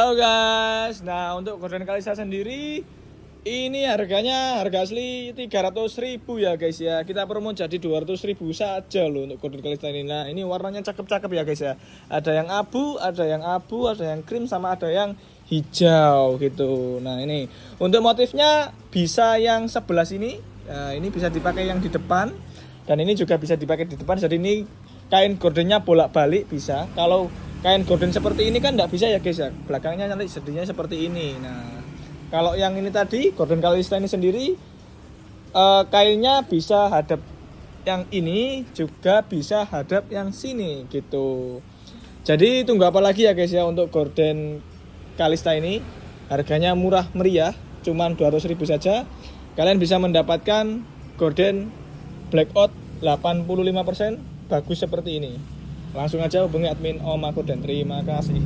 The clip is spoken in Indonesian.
Halo guys, nah untuk gorden kalista sendiri ini harga asli 300.000 ya guys ya. Kita promo jadi 200.000 saja loh untuk gorden kalista ini. Nah ini warnanya cakep-cakep ya guys ya. Ada yang abu, ada yang krim, sama ada yang hijau gitu. Nah ini untuk motifnya bisa yang sebelah sini. Nah, ini bisa dipakai yang di depan dan ini juga bisa dipakai di depan. Jadi ini kain gordennya bolak-balik bisa. Kalau kain gorden seperti ini kan nggak bisa ya guys ya, belakangnya nanti jadinya seperti ini. Nah kalau yang ini tadi gorden kalista ini sendiri kainnya bisa hadap yang ini, juga bisa hadap yang sini gitu. Jadi tunggu apa lagi ya guys ya, untuk gorden kalista ini harganya murah meriah, cuman 200.000 saja. Kalian bisa mendapatkan gorden blackout 85% bagus seperti ini. Langsung aja hubungi admin Om Aku dan terima kasih.